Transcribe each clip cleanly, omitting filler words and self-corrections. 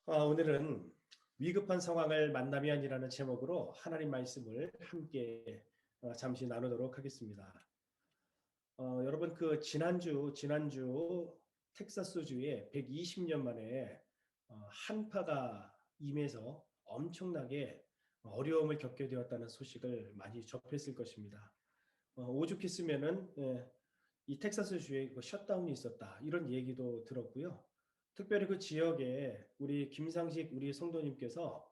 오늘은 위급한 상황을 만나면이라는 제목으로 하나님 말씀을 함께 잠시 나누도록 하겠습니다. 여러분 지난주 텍사스주에 120년 만에 한파가 임해서 엄청나게 어려움을 겪게 되었다는 소식을 많이 접했을 것입니다. 오죽했으면은 이 텍사스주에 셧다운이 있었다 이런 얘기도 들었고요. 특별히 그 지역에 우리 김상식 우리 성도님께서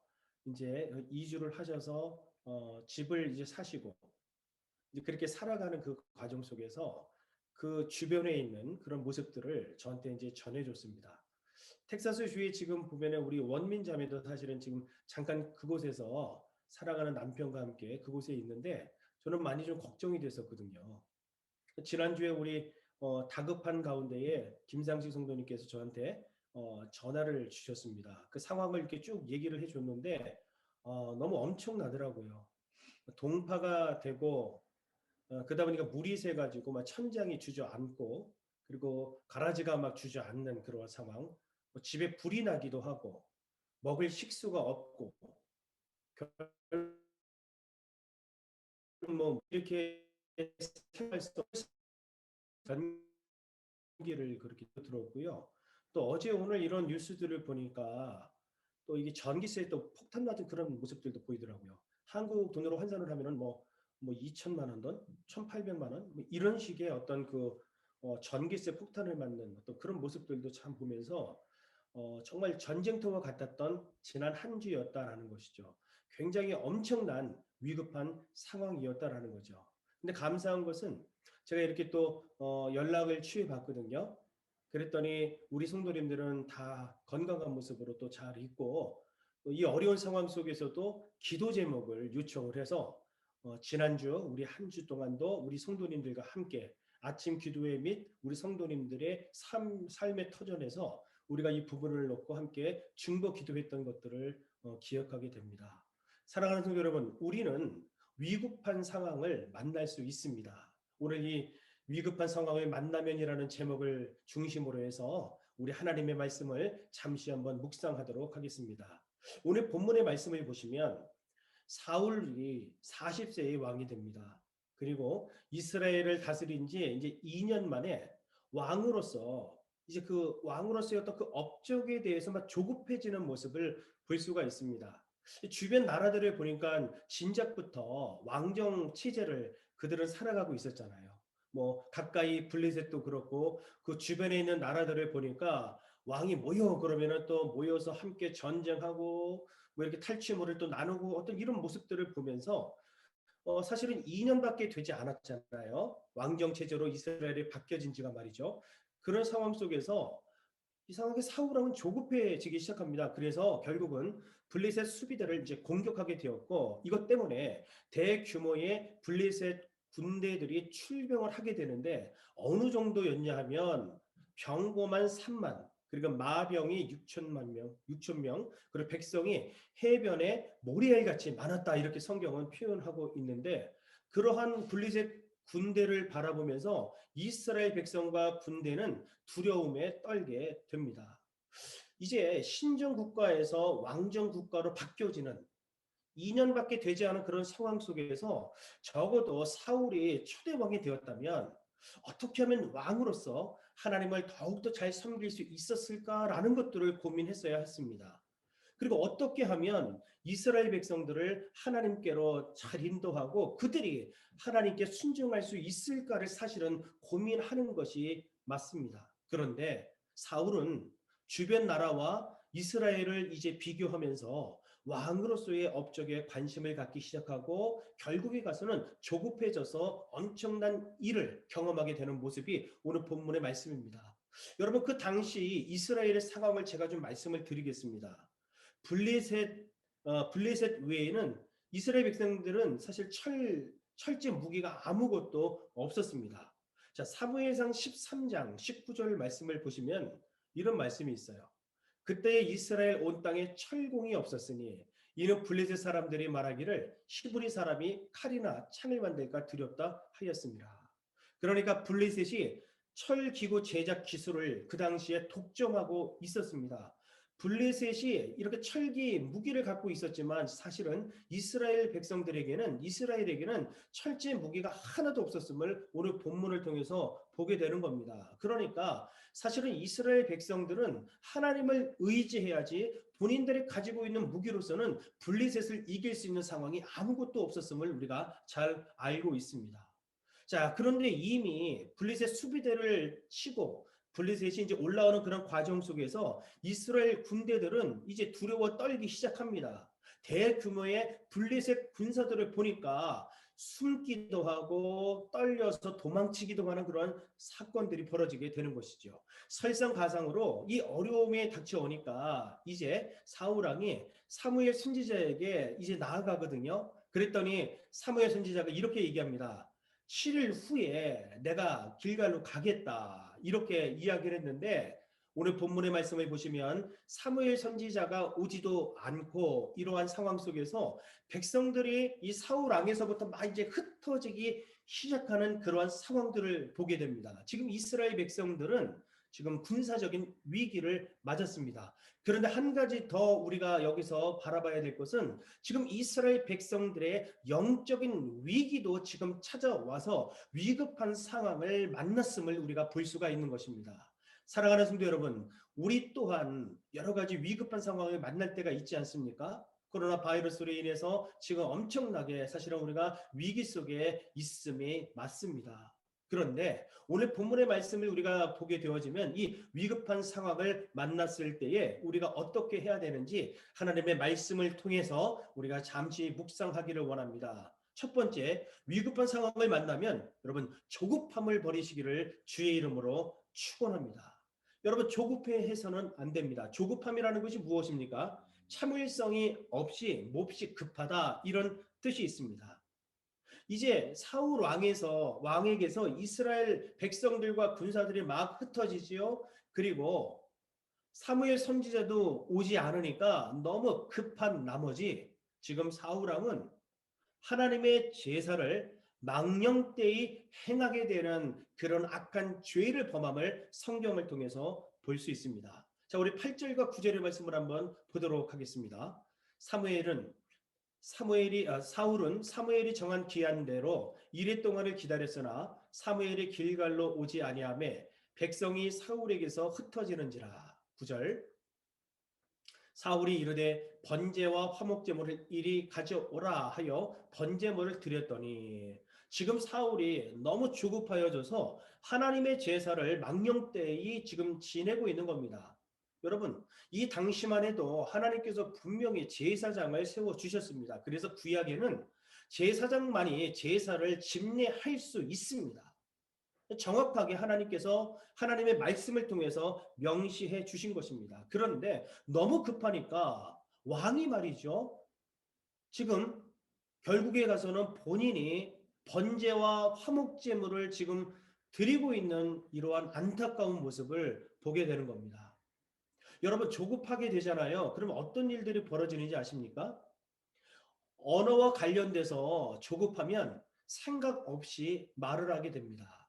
이제 이주를 하셔서 집을 이제 사시고 이제 그렇게 살아가는 그 과정 속에서 그 주변에 있는 그런 모습들을 저한테 이제 전해줬습니다. 텍사스 주에 지금 보면은 우리 원민 자매도 사실은 지금 잠깐 그곳에서 살아가는 남편과 함께 그곳에 있는데 저는 많이 좀 걱정이 됐었거든요. 지난주에 우리 다급한 가운데에 김상식 성도님께서 저한테 전화를 주셨습니다. 그 상황을 이렇게 쭉 얘기를 해줬는데 너무 엄청나더라고요. 동파가 되고 그러다 보니까 물이 새가지고 막 천장이 주저앉고 그리고 가라지가 막 주저앉는 그런 상황. 뭐 집에 불이 나기도 하고 먹을 식수가 없고 뭐 이렇게 생활 속 전기를 그렇게 들었고요. 또 어제 오늘 이런 뉴스들을 보니까 또 이게 전기세에 또 폭탄 맞은 그런 모습들도 보이더라고요. 한국 돈으로 환산을 하면은 뭐 2천만 원 돈, 1,800만 원, 뭐 이런 식의 어떤 그 전기세 폭탄을 맞는 어떤 그런 모습들도 참 보면서 정말 전쟁터와 같았던 지난 한 주였다라는 것이죠. 굉장히 엄청난 위급한 상황이었다라는 거죠. 근데 감사한 것은 제가 이렇게 또 연락을 취해봤거든요. 그랬더니 우리 성도님들은 다 건강한 모습으로 또 잘 있고 이 어려운 상황 속에서도 기도 제목을 요청을 해서 지난주 우리 한 주 동안도 우리 성도님들과 함께 아침 기도회 및 우리 성도님들의 삶의 터전에서 우리가 이 부분을 놓고 함께 중보 기도했던 것들을 기억하게 됩니다. 사랑하는 성도 여러분, 우리는 위급한 상황을 만날 수 있습니다. 오늘 이 위급한 상황을 만나면이라는 제목을 중심으로 해서 우리 하나님의 말씀을 잠시 한번 묵상하도록 하겠습니다. 오늘 본문의 말씀을 보시면 사울이 40세의 왕이 됩니다. 그리고 이스라엘을 다스린 지 이제 2년 만에 왕으로서 이제 그 왕으로서의 어떤 그 업적에 대해서 막 조급해지는 모습을 볼 수가 있습니다. 주변 나라들을 보니까 진작부터 왕정 체제를 그들은 살아가고 있었잖아요. 뭐 가까이 블레셋도 그렇고 그 주변에 있는 나라들을 보니까 왕이 모여 그러면은 또 모여서 함께 전쟁하고 뭐 이렇게 탈취물을 또 나누고 어떤 이런 모습들을 보면서 사실은 2년밖에 되지 않았잖아요. 왕정 체제로 이스라엘이 바뀌어진 지가 말이죠. 그런 상황 속에서 이상하게 사울왕은 조급해지기 시작합니다. 그래서 결국은 블레셋 수비대를 이제 공격하게 되었고 이것 때문에 대규모의 블레셋 군대들이 출병을 하게 되는데 어느 정도였냐 하면 병거만 3만 그리고 마병이 6천만 명, 6천 명 그리고 백성이 해변에 모래알같이 많았다 이렇게 성경은 표현하고 있는데 그러한 블레셋 군대를 바라보면서 이스라엘 백성과 군대는 두려움에 떨게 됩니다. 이제 신정 국가에서 왕정 국가로 바뀌어지는 2년밖에 되지 않은 그런 상황 속에서 적어도 사울이 초대 왕이 되었다면 어떻게 하면 왕으로서 하나님을 더욱더 잘 섬길 수 있었을까라는 것들을 고민했어야 했습니다. 그리고 어떻게 하면 이스라엘 백성들을 하나님께로 잘 인도하고 그들이 하나님께 순종할 수 있을까를 사실은 고민하는 것이 맞습니다. 그런데 사울은 주변 나라와 이스라엘을 이제 비교하면서 왕으로서의 업적에 관심을 갖기 시작하고 결국에 가서는 조급해져서 엄청난 일을 경험하게 되는 모습이 오늘 본문의 말씀입니다. 여러분 그 당시 이스라엘의 상황을 제가 좀 말씀을 드리겠습니다. 블레셋 블레셋 외에는 이스라엘 백성들은 사실 철제 무기가 아무것도 없었습니다. 자, 사무엘상 13장 19절 말씀을 보시면 이런 말씀이 있어요. 그때 이스라엘 온 땅에 철공이 없었으니 이는 블레셋 사람들이 말하기를 히브리 사람이 칼이나 창을 만들까 두렵다 하였습니다. 그러니까 블레셋이 철기구 제작 기술을 그 당시에 독점하고 있었습니다. 블레셋이 이렇게 철기 무기를 갖고 있었지만 사실은 이스라엘에게는 철제 무기가 하나도 없었음을 오늘 본문을 통해서 보게 되는 겁니다. 그러니까 사실은 이스라엘 백성들은 하나님을 의지해야지 본인들이 가지고 있는 무기로서는 블레셋을 이길 수 있는 상황이 아무것도 없었음을 우리가 잘 알고 있습니다. 자, 그런데 이미 블레셋 수비대를 치고 블레셋이 이제 올라오는 그런 과정 속에서 이스라엘 군대들은 이제 두려워 떨기 시작합니다. 대규모의 블레셋 군사들을 보니까 숨기도 하고 떨려서 도망치기도 하는 그런 사건들이 벌어지게 되는 것이죠. 설상가상으로 이 어려움에 닥쳐오니까 이제 사울 왕이 사무엘 선지자에게 이제 나아가거든요. 그랬더니 사무엘 선지자가 이렇게 얘기합니다. 7일 후에 내가 길갈로 가겠다. 이렇게 이야기를 했는데 오늘 본문의 말씀을 보시면 사무엘 선지자가 오지도 않고 이러한 상황 속에서 백성들이 이 사울 왕에서부터 막 이제 흩어지기 시작하는 그러한 상황들을 보게 됩니다. 지금 이스라엘 백성들은 지금 군사적인 위기를 맞았습니다. 그런데 한 가지 더 우리가 여기서 바라봐야 될 것은 지금 이스라엘 백성들의 영적인 위기도 지금 찾아와서 위급한 상황을 만났음을 우리가 볼 수가 있는 것입니다. 사랑하는 성도 여러분, 우리 또한 여러 가지 위급한 상황을 만날 때가 있지 않습니까? 코로나 바이러스로 인해서 지금 엄청나게 사실은 우리가 위기 속에 있음이 맞습니다. 그런데 오늘 본문의 말씀을 우리가 보게 되어지면 이 위급한 상황을 만났을 때에 우리가 어떻게 해야 되는지 하나님의 말씀을 통해서 우리가 잠시 묵상하기를 원합니다. 첫 번째, 위급한 상황을 만나면 여러분 조급함을 버리시기를 주의 이름으로 축원합니다. 여러분 조급해서는 안 됩니다. 조급함이라는 것이 무엇입니까? 참을성이 없이 몹시 급하다 이런 뜻이 있습니다. 이제 사울 왕에게서 이스라엘 백성들과 군사들이 막 흩어지지요. 그리고 사무엘 선지자도 오지 않으니까 너무 급한 나머지 지금 사울 왕은 하나님의 제사를 망령되이 행하게 되는 그런 악한 죄를 범함을 성경을 통해서 볼 수 있습니다. 자, 우리 8절과 9절의 말씀을 한번 보도록 하겠습니다. 사울은 사무엘이 정한 기한대로 이레 동안을 기다렸으나 사무엘이 길갈로 오지 아니하매 백성이 사울에게서 흩어지는지라. 9절 사울이 이르되 번제와 화목제물을 이리 가져오라 하여 번제물을 드렸더니 지금 사울이 너무 조급하여져서 하나님의 제사를 망령되이 지금 지내고 있는 겁니다. 여러분, 이 당시만 해도 하나님께서 분명히 제사장을 세워주셨습니다. 그래서 구약에는 제사장만이 제사를 집례할 수 있습니다. 정확하게 하나님께서 하나님의 말씀을 통해서 명시해 주신 것입니다. 그런데 너무 급하니까 왕이 말이죠. 지금 결국에 가서는 본인이 번제와 화목제물을 지금 드리고 있는 이러한 안타까운 모습을 보게 되는 겁니다. 여러분 조급하게 되잖아요. 그럼 어떤 일들이 벌어지는지 아십니까? 언어와 관련돼서 조급하면 생각 없이 말을 하게 됩니다.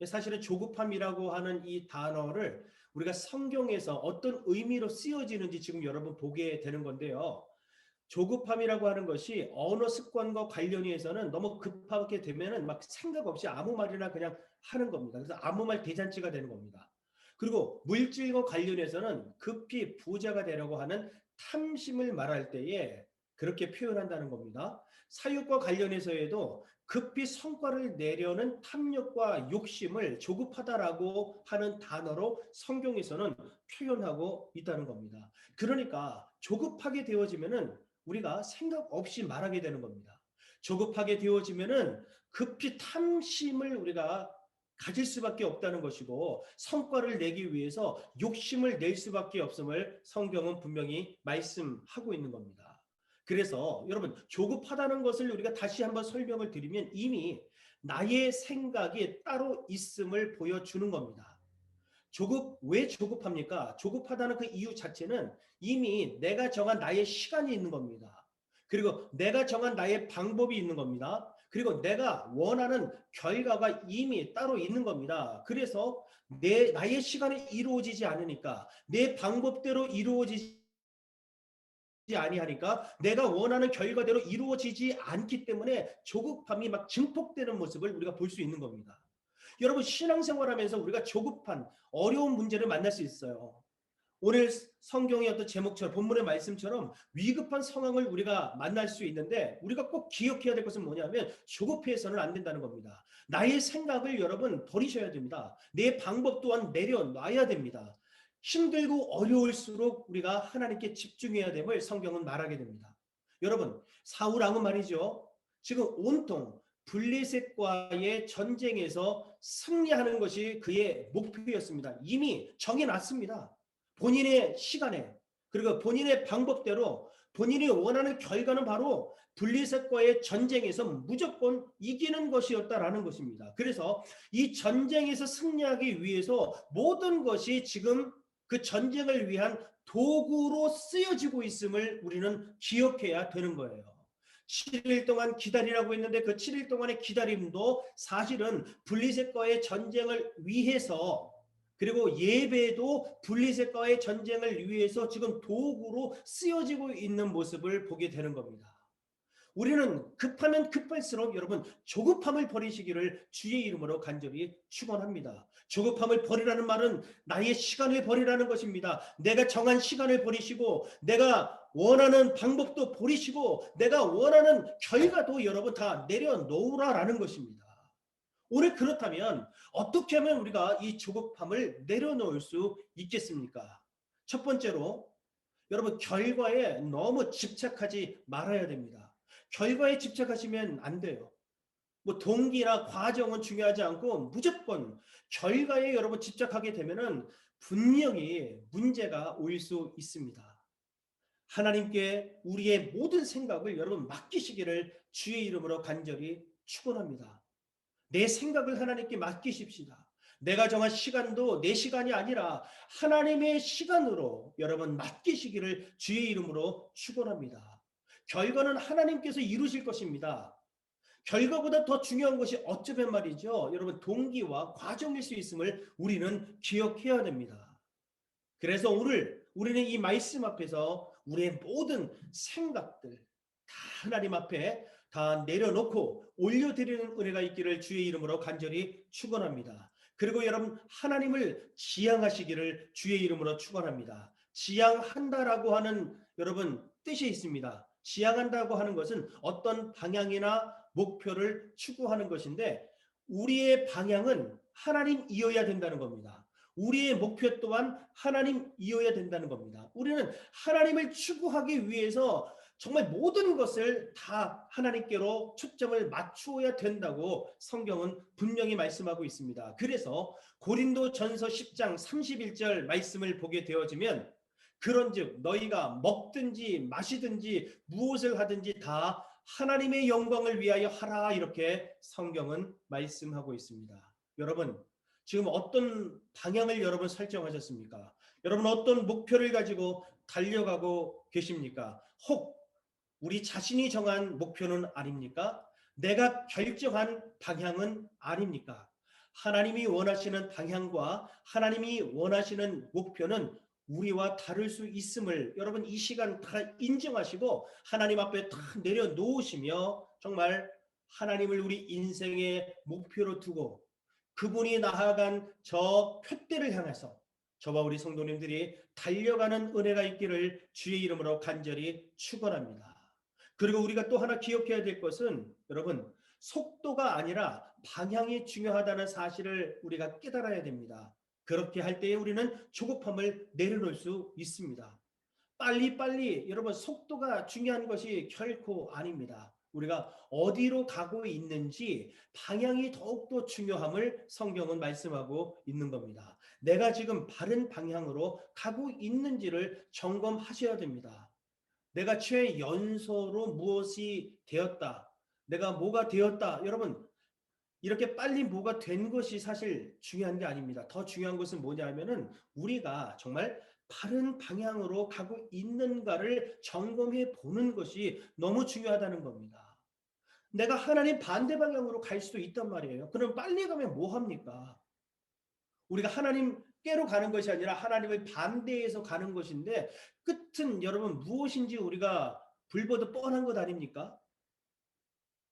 사실은 조급함이라고 하는 이 단어를 우리가 성경에서 어떤 의미로 쓰여지는지 지금 여러분 보게 되는 건데요. 조급함이라고 하는 것이 언어 습관과 관련해서는 너무 급하게 되면은 막 생각 없이 아무 말이나 그냥 하는 겁니다. 그래서 아무 말 대잔치가 되는 겁니다. 그리고 물질과 관련해서는 급히 부자가 되려고 하는 탐심을 말할 때에 그렇게 표현한다는 겁니다. 사육과 관련해서에도 급히 성과를 내려는 탐욕과 욕심을 조급하다라고 하는 단어로 성경에서는 표현하고 있다는 겁니다. 그러니까 조급하게 되어지면은 우리가 생각 없이 말하게 되는 겁니다. 조급하게 되어지면은 급히 탐심을 우리가 가질 수밖에 없다는 것이고 성과를 내기 위해서 욕심을 낼 수밖에 없음을 성경은 분명히 말씀하고 있는 겁니다. 그래서 여러분 조급하다는 것을 우리가 다시 한번 설명을 드리면 이미 나의 생각이 따로 있음을 보여주는 겁니다. 왜 조급합니까? 조급하다는 그 이유 자체는 이미 내가 정한 나의 시간이 있는 겁니다. 그리고 내가 정한 나의 방법이 있는 겁니다. 그리고 내가 원하는 결과가 이미 따로 있는 겁니다. 그래서 나의 시간이 이루어지지 않으니까 내 방법대로 이루어지지 아니하니까 내가 원하는 결과대로 이루어지지 않기 때문에 조급함이 막 증폭되는 모습을 우리가 볼 수 있는 겁니다. 여러분, 신앙생활하면서 우리가 조급한 어려운 문제를 만날 수 있어요. 오늘 성경의 어떤 제목처럼 본문의 말씀처럼 위급한 상황을 우리가 만날 수 있는데 우리가 꼭 기억해야 될 것은 뭐냐면 조급해서는 안 된다는 겁니다. 나의 생각을 여러분 버리셔야 됩니다. 내 방법 또한 내려놔야 됩니다. 힘들고 어려울수록 우리가 하나님께 집중해야 됨을 성경은 말하게 됩니다. 여러분, 사울 왕은 말이죠. 지금 온통 블레셋과의 전쟁에서 승리하는 것이 그의 목표였습니다. 이미 정해놨습니다. 본인의 시간에, 그리고 본인의 방법대로 본인이 원하는 결과는 바로 블레셋과의 전쟁에서 무조건 이기는 것이었다라는 것입니다. 그래서 이 전쟁에서 승리하기 위해서 모든 것이 지금 그 전쟁을 위한 도구로 쓰여지고 있음을 우리는 기억해야 되는 거예요. 7일 동안 기다리라고 했는데 그 7일 동안의 기다림도 사실은 블레셋과의 전쟁을 위해서, 그리고 예배도 블레셋과의 전쟁을 위해서 지금 도구로 쓰여지고 있는 모습을 보게 되는 겁니다. 우리는 급하면 급할수록 여러분 조급함을 버리시기를 주의 이름으로 간절히 축원합니다. 조급함을 버리라는 말은 나의 시간을 버리라는 것입니다. 내가 정한 시간을 버리시고 내가 원하는 방법도 버리시고 내가 원하는 결과도 여러분 다 내려놓으라라는 것입니다. 오늘 그렇다면 어떻게 하면 우리가 이 조급함을 내려놓을 수 있겠습니까? 첫 번째로 여러분 결과에 너무 집착하지 말아야 됩니다. 결과에 집착하시면 안 돼요. 뭐 동기나 과정은 중요하지 않고 무조건 결과에 여러분 집착하게 되면은 분명히 문제가 올 수 있습니다. 하나님께 우리의 모든 생각을 여러분 맡기시기를 주의 이름으로 간절히 축원합니다. 내 생각을 하나님께 맡기십시다. 내가 정한 시간도 내 시간이 아니라 하나님의 시간으로 여러분 맡기시기를 주의 이름으로 축원합니다. 결과는 하나님께서 이루실 것입니다. 결과보다 더 중요한 것이 어쩌면 말이죠. 여러분 동기와 과정일 수 있음을 우리는 기억해야 됩니다. 그래서 오늘 우리는 이 말씀 앞에서 우리의 모든 생각들 다 하나님 앞에 다 내려놓고 올려드리는 은혜가 있기를 주의 이름으로 간절히 축원합니다. 그리고 여러분 하나님을 지향하시기를 주의 이름으로 축원합니다. 지향한다라고 하는 여러분 뜻이 있습니다. 지향한다고 하는 것은 어떤 방향이나 목표를 추구하는 것인데 우리의 방향은 하나님이어야 된다는 겁니다. 우리의 목표 또한 하나님이어야 된다는 겁니다. 우리는 하나님을 추구하기 위해서 정말 모든 것을 다 하나님께로 초점을 맞추어야 된다고 성경은 분명히 말씀하고 있습니다. 그래서 고린도전서 10장 31절 말씀을 보게 되어지면 그런즉 너희가 먹든지 마시든지 무엇을 하든지 다 하나님의 영광을 위하여 하라 이렇게 성경은 말씀하고 있습니다. 여러분 지금 어떤 방향을 여러분 설정하셨습니까? 여러분 어떤 목표를 가지고 달려가고 계십니까? 혹 우리 자신이 정한 목표는 아닙니까? 내가 결정한 방향은 아닙니까? 하나님이 원하시는 방향과 하나님이 원하시는 목표는 우리와 다를 수 있음을 여러분 이 시간 다 인정하시고 하나님 앞에 다 내려놓으시며 정말 하나님을 우리 인생의 목표로 두고 그분이 나아간 저 표대를 향해서 저와 우리 성도님들이 달려가는 은혜가 있기를 주의 이름으로 간절히 축원합니다. 그리고 우리가 또 하나 기억해야 될 것은 여러분 속도가 아니라 방향이 중요하다는 사실을 우리가 깨달아야 됩니다. 그렇게 할 때에 우리는 조급함을 내려놓을 수 있습니다. 빨리빨리 여러분 속도가 중요한 것이 결코 아닙니다. 우리가 어디로 가고 있는지 방향이 더욱더 중요함을 성경은 말씀하고 있는 겁니다. 내가 지금 바른 방향으로 가고 있는지를 점검하셔야 됩니다. 내가 최연소로 무엇이 되었다. 내가 뭐가 되었다. 여러분 이렇게 빨리 뭐가 된 것이 사실 중요한 게 아닙니다. 더 중요한 것은 뭐냐면은 우리가 정말 바른 방향으로 가고 있는가를 점검해 보는 것이 너무 중요하다는 겁니다. 내가 하나님 반대 방향으로 갈 수도 있단 말이에요. 그럼 빨리 가면 뭐 합니까? 우리가 하나님 하나님께로 가는 것이 아니라 하나님을 반대해서 가는 것인데 끝은 여러분 무엇인지 우리가 불보듯 뻔한 것 아닙니까?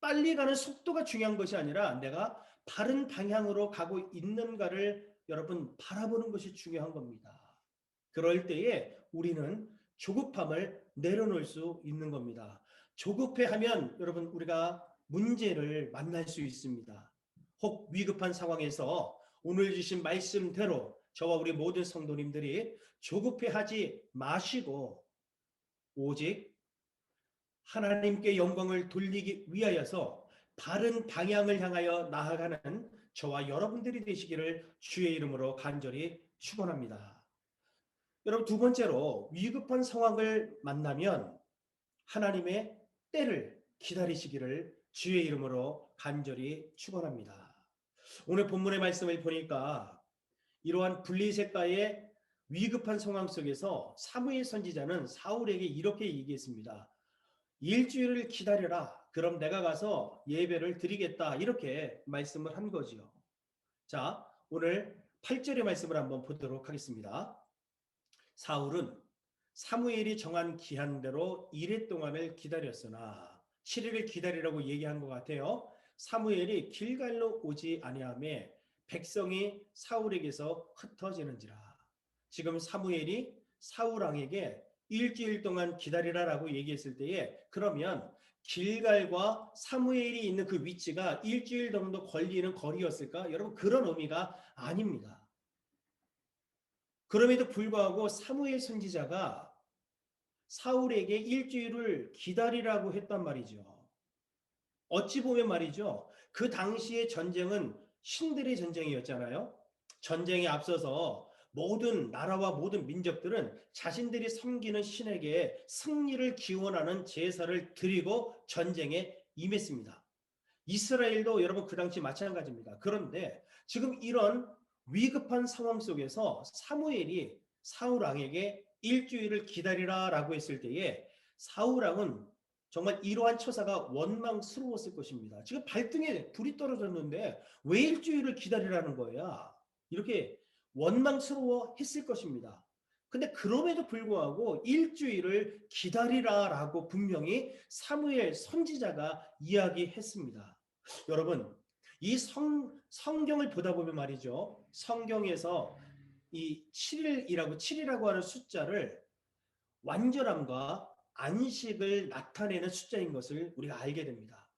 빨리 가는 속도가 중요한 것이 아니라 내가 바른 방향으로 가고 있는가를 여러분 바라보는 것이 중요한 겁니다. 그럴 때에 우리는 조급함을 내려놓을 수 있는 겁니다. 조급해하면 여러분 우리가 문제를 만날 수 있습니다. 혹 위급한 상황에서 오늘 주신 말씀대로 저와 우리 모든 성도님들이 조급해하지 마시고 오직 하나님께 영광을 돌리기 위하여서 바른 방향을 향하여 나아가는 저와 여러분들이 되시기를 주의 이름으로 간절히 축원합니다. 여러분 두 번째로 위급한 상황을 만나면 하나님의 때를 기다리시기를 주의 이름으로 간절히 축원합니다. 오늘 본문의 말씀을 보니까 이러한 블레셋과의 위급한 상황 속에서 사무엘 선지자는 사울에게 이렇게 얘기했습니다. 일주일을 기다려라. 그럼 내가 가서 예배를 드리겠다. 이렇게 말씀을 한 거지요. 자, 오늘 8절의 말씀을 한번 보도록 하겠습니다. 사울은 사무엘이 정한 기한대로 이레 동안을 기다렸으나 7일을 기다리라고 얘기한 것 같아요. 사무엘이 길갈로 오지 아니하매 백성이 사울에게서 흩어지는지라. 지금 사무엘이 사울 왕에게 일주일 동안 기다리라라고 얘기했을 때에 그러면 길갈과 사무엘이 있는 그 위치가 일주일 정도 걸리는 거리였을까? 여러분 그런 의미가 아닙니다. 그럼에도 불구하고 사무엘 선지자가 사울에게 일주일을 기다리라고 했단 말이죠. 어찌 보면 말이죠. 그 당시의 전쟁은 신들의 전쟁이었잖아요. 전쟁에 앞서서 모든 나라와 모든 민족들은 자신들이 섬기는 신에게 승리를 기원하는 제사를 드리고 전쟁에 임했습니다. 이스라엘도 여러분 그 당시 마찬가지입니다. 그런데 지금 이런 위급한 상황 속에서 사무엘이 사울 왕에게 일주일을 기다리라라고 했을 때에 사울 왕은 정말 이러한 처사가 원망스러웠을 것입니다. 지금 발등에 불이 떨어졌는데 왜 일주일을 기다리라는 거야? 이렇게 원망스러워했을 것입니다. 근데 그럼에도 불구하고 일주일을 기다리라라고 분명히 사무엘 선지자가 이야기했습니다. 여러분, 이 성경을 보다 보면 말이죠. 성경에서 이 7이라고 하는 숫자를 완전함과 안식을 나타내는 숫자인 것을 우리가 알게 됩니다.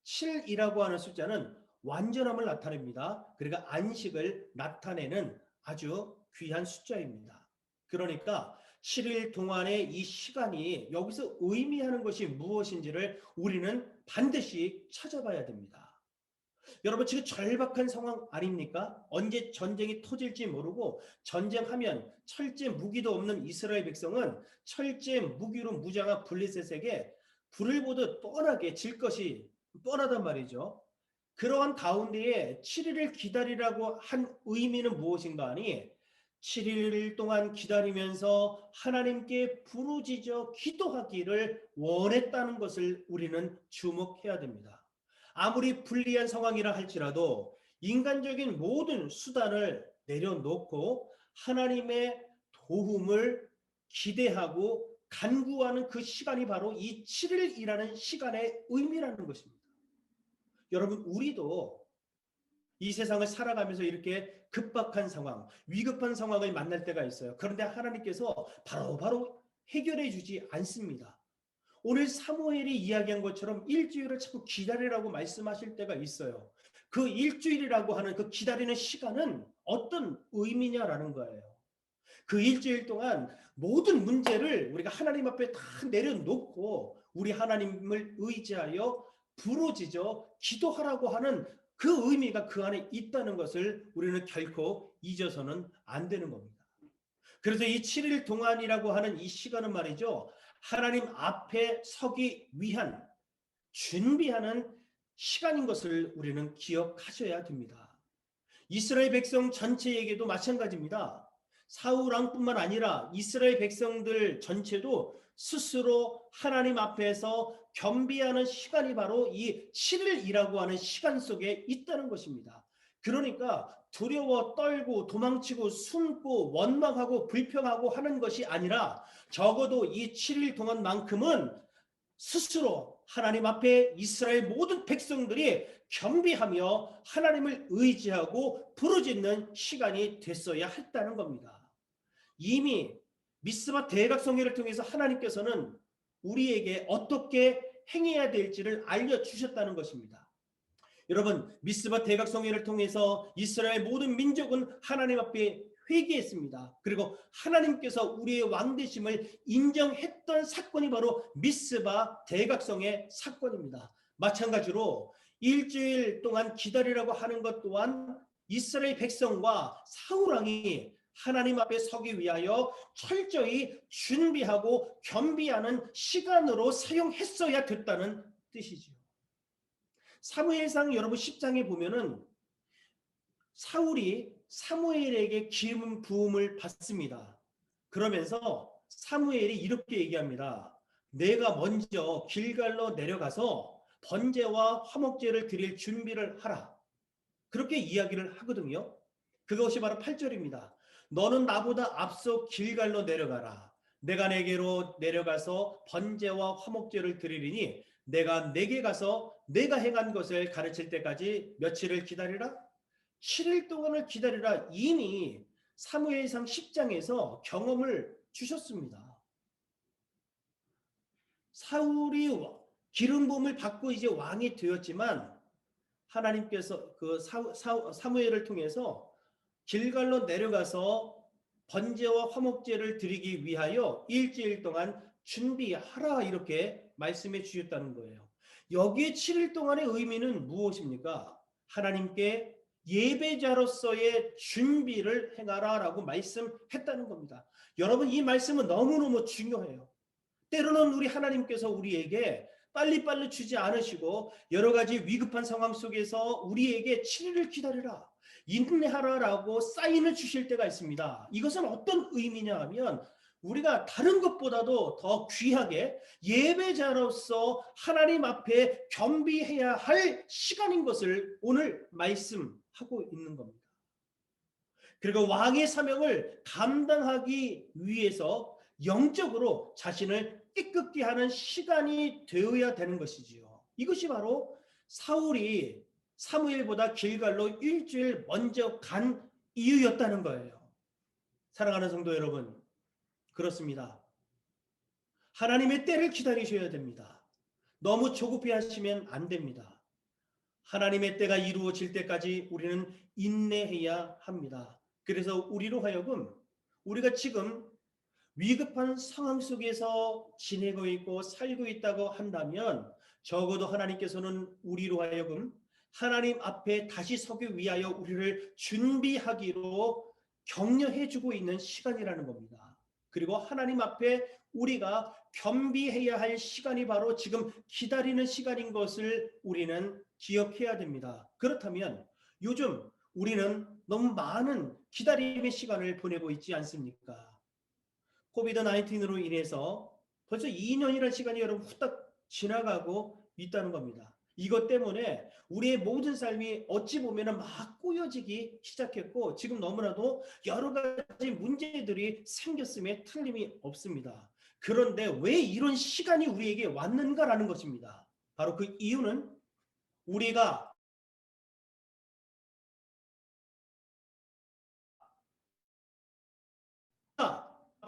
7이라고 하는 숫자는 완전함을 나타냅니다. 그러니까 안식을 나타내는 아주 귀한 숫자입니다. 그러니까 7일 동안의 이 시간이 여기서 의미하는 것이 무엇인지를 우리는 반드시 찾아봐야 됩니다. 여러분 지금 절박한 상황 아닙니까? 언제 전쟁이 터질지 모르고 전쟁하면 철제 무기도 없는 이스라엘 백성은 철제 무기로 무장한 블레셋에게 불을 보듯 뻔하게 질 것이 뻔하단 말이죠. 그러한 가운데에 7일을 기다리라고 한 의미는 무엇인가 하니 7일 동안 기다리면서 하나님께 부르짖어 기도하기를 원했다는 것을 우리는 주목해야 됩니다. 아무리 불리한 상황이라 할지라도 인간적인 모든 수단을 내려놓고 하나님의 도움을 기대하고 간구하는 그 시간이 바로 이 7일이라는 시간의 의미라는 것입니다. 여러분 우리도 이 세상을 살아가면서 이렇게 급박한 상황, 위급한 상황을 만날 때가 있어요. 그런데 하나님께서 바로바로 해결해 주지 않습니다. 오늘 사무엘이 이야기한 것처럼 일주일을 자꾸 기다리라고 말씀하실 때가 있어요. 그 일주일이라고 하는 그 기다리는 시간은 어떤 의미냐라는 거예요. 그 일주일 동안 모든 문제를 우리가 하나님 앞에 다 내려놓고 우리 하나님을 의지하여 부르짖어 기도하라고 하는 그 의미가 그 안에 있다는 것을 우리는 결코 잊어서는 안 되는 겁니다. 그래서 이 7일 동안이라고 하는 이 시간은 말이죠. 하나님 앞에 서기 위한 준비하는 시간인 것을 우리는 기억하셔야 됩니다. 이스라엘 백성 전체에게도 마찬가지입니다. 사울 왕뿐만 아니라 이스라엘 백성들 전체도 스스로 하나님 앞에서 겸비하는 시간이 바로 이 7일이라고 하는 시간 속에 있다는 것입니다. 그러니까 두려워 떨고 도망치고 숨고 원망하고 불평하고 하는 것이 아니라 적어도 이 7일 동안만큼은 스스로 하나님 앞에 이스라엘 모든 백성들이 겸비하며 하나님을 의지하고 부르짖는 시간이 됐어야 했다는 겁니다. 이미 미스바 대각성회를 통해서 하나님께서는 우리에게 어떻게 행해야 될지를 알려주셨다는 것입니다. 여러분, 미스바 대각성회를 통해서 이스라엘 모든 민족은 하나님 앞에 회개했습니다. 그리고 하나님께서 우리의 왕되심을 인정했던 사건이 바로 미스바 대각성의 사건입니다. 마찬가지로 일주일 동안 기다리라고 하는 것 또한 이스라엘 백성과 사울 왕이 하나님 앞에 서기 위하여 철저히 준비하고 겸비하는 시간으로 사용했어야 됐다는 뜻이지요. 사무엘상 여러분 10장에 보면은 사울이 사무엘에게 기름 부음을 받습니다. 그러면서 사무엘이 이렇게 얘기합니다. 내가 먼저 길갈로 내려가서 번제와 화목제를 드릴 준비를 하라. 그렇게 이야기를 하거든요. 그것이 바로 8절입니다. 너는 나보다 앞서 길갈로 내려가라. 내가 내게로 내려가서 번제와 화목제를 드리리니 내가 내게 가서 내가 행한 것을 가르칠 때까지 며칠을 기다리라? 7일 동안을 기다리라. 이미 사무엘상 10장에서 경험을 주셨습니다. 사울이 기름 부음을 받고 이제 왕이 되었지만 하나님께서 그 사무엘을 통해서 길갈로 내려가서 번제와 화목제를 드리기 위하여 일주일 동안 준비하라 이렇게 말씀해 주셨다는 거예요. 여기에 7일 동안의 의미는 무엇입니까? 하나님께 예배자로서의 준비를 행하라라고 말씀했다는 겁니다. 여러분, 이 말씀은 너무너무 중요해요. 때로는 우리 하나님께서 우리에게 빨리빨리 주지 않으시고 여러 가지 위급한 상황 속에서 우리에게 7일을 기다리라, 인내하라라고 사인을 주실 때가 있습니다. 이것은 어떤 의미냐 하면 우리가 다른 것보다도 더 귀하게 예배자로서 하나님 앞에 겸비해야 할 시간인 것을 오늘 말씀하고 있는 겁니다. 그리고 왕의 사명을 감당하기 위해서 영적으로 자신을 깨끗게 하는 시간이 되어야 되는 것이지요. 이것이 바로 사울이 사무엘보다 길갈로 일주일 먼저 간 이유였다는 거예요. 사랑하는 성도 여러분, 그렇습니다. 하나님의 때를 기다리셔야 됩니다. 너무 조급해 하시면 안 됩니다. 하나님의 때가 이루어질 때까지 우리는 인내해야 합니다. 그래서 우리로 하여금 우리가 지금 위급한 상황 속에서 지내고 있고 살고 있다고 한다면 적어도 하나님께서는 우리로 하여금 하나님 앞에 다시 서기 위하여 우리를 준비하기로 격려해 주고 있는 시간이라는 겁니다. 그리고 하나님 앞에 우리가 겸비해야 할 시간이 바로 지금 기다리는 시간인 것을 우리는 기억해야 됩니다. 그렇다면 요즘 우리는 너무 많은 기다림의 시간을 보내고 있지 않습니까? 코비드 19으로 인해서 벌써 2년이라는 시간이 여러분 후딱 지나가고 있다는 겁니다. 이것 때문에 우리의 모든 삶이 어찌 보면 막 꼬여지기 시작했고 지금 너무나도 여러 가지 문제들이 생겼음에 틀림이 없습니다. 그런데 왜 이런 시간이 우리에게 왔는가라는 것입니다. 바로 그 이유는 우리가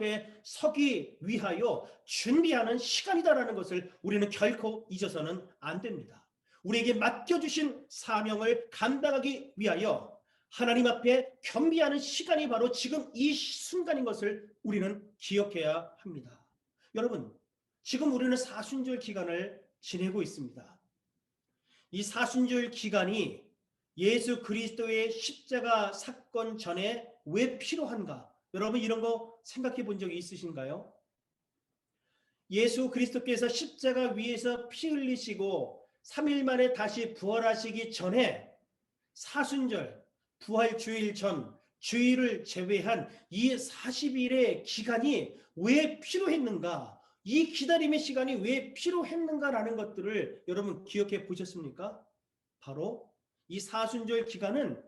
앞에 서기 위하여 준비하는 시간이다라는 것을 우리는 결코 잊어서는 안 됩니다. 우리에게 맡겨주신 사명을 감당하기 위하여 하나님 앞에 겸비하는 시간이 바로 지금 이 순간인 것을 우리는 기억해야 합니다. 여러분, 지금 우리는 사순절 기간을 지내고 있습니다. 이 사순절 기간이 예수 그리스도의 십자가 사건 전에 왜 필요한가? 여러분 이런 거 생각해 본 적이 있으신가요? 예수 그리스도께서 십자가 위에서 피 흘리시고 3일 만에 다시 부활하시기 전에 사순절, 부활주일 전, 주일을 제외한 이 40일의 기간이 왜 필요했는가? 이 기다림의 시간이 왜 필요했는가라는 것들을 여러분 기억해 보셨습니까? 바로 이 사순절 기간은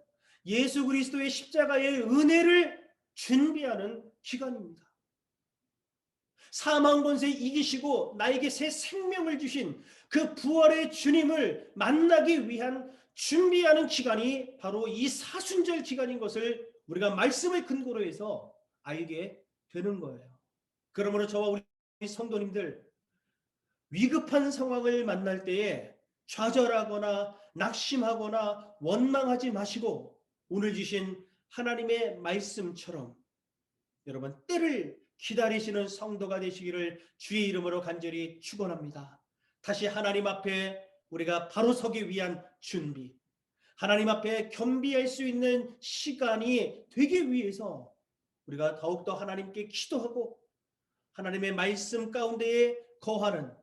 예수 그리스도의 십자가의 은혜를 준비하는 기간입니다. 사망 권세 이기시고 나에게 새 생명을 주신 그 부활의 주님을 만나기 위한 준비하는 기간이 바로 이 사순절 기간인 것을 우리가 말씀을 근거로 해서 알게 되는 거예요. 그러므로 저와 우리 성도님들, 위급한 상황을 만날 때에 좌절하거나 낙심하거나 원망하지 마시고 오늘 주신 하나님의 말씀처럼 여러분 때를 기다리시는 성도가 되시기를 주의 이름으로 간절히 축원합니다. 다시 하나님 앞에 우리가 바로 서기 위한 준비, 하나님 앞에 겸비할 수 있는 시간이 되기 위해서 우리가 더욱더 하나님께 기도하고 하나님의 말씀 가운데에 거하는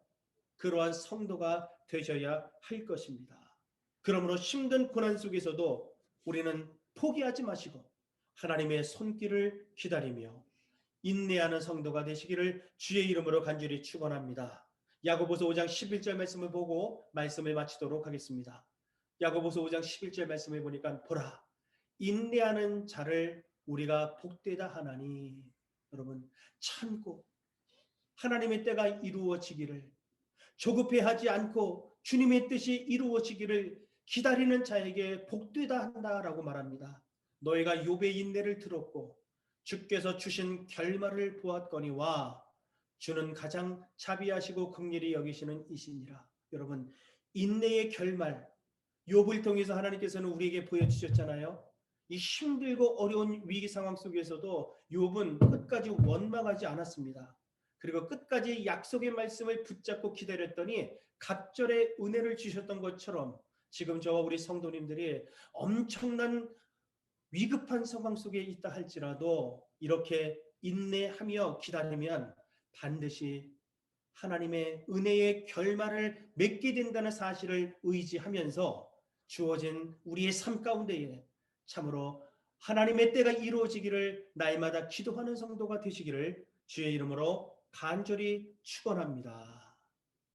그러한 성도가 되셔야 할 것입니다. 그러므로 힘든 고난 속에서도 우리는 포기하지 마시고 하나님의 손길을 기다리며 인내하는 성도가 되시기를 주의 이름으로 간절히 축원합니다. 야고보서 5장 11절 말씀을 보고 말씀을 마치도록 하겠습니다. 야고보서 5장 11절 말씀을 보니까 보라 인내하는 자를 우리가 복되다 하나니 여러분 참고 하나님의 때가 이루어지기를 조급해하지 않고 주님의 뜻이 이루어지기를 기다리는 자에게 복되다 한다라고 말합니다. 너희가 욥의 인내를 들었고 주께서 주신 결말을 보았거니와 주는 가장 자비하시고 긍휼히 여기시는 이시니라. 여러분 인내의 결말 욥을 통해서 하나님께서는 우리에게 보여주셨잖아요. 이 힘들고 어려운 위기 상황 속에서도 욥은 끝까지 원망하지 않았습니다. 그리고 끝까지 약속의 말씀을 붙잡고 기다렸더니 갑절의 은혜를 주셨던 것처럼 지금 저와 우리 성도님들이 엄청난 위급한 상황 속에 있다 할지라도 이렇게 인내하며 기다리면 반드시 하나님의 은혜의 결말을 맺게 된다는 사실을 의지하면서 주어진 우리의 삶 가운데에 참으로 하나님의 때가 이루어지기를 날마다 기도하는 성도가 되시기를 주의 이름으로 간절히 축원합니다.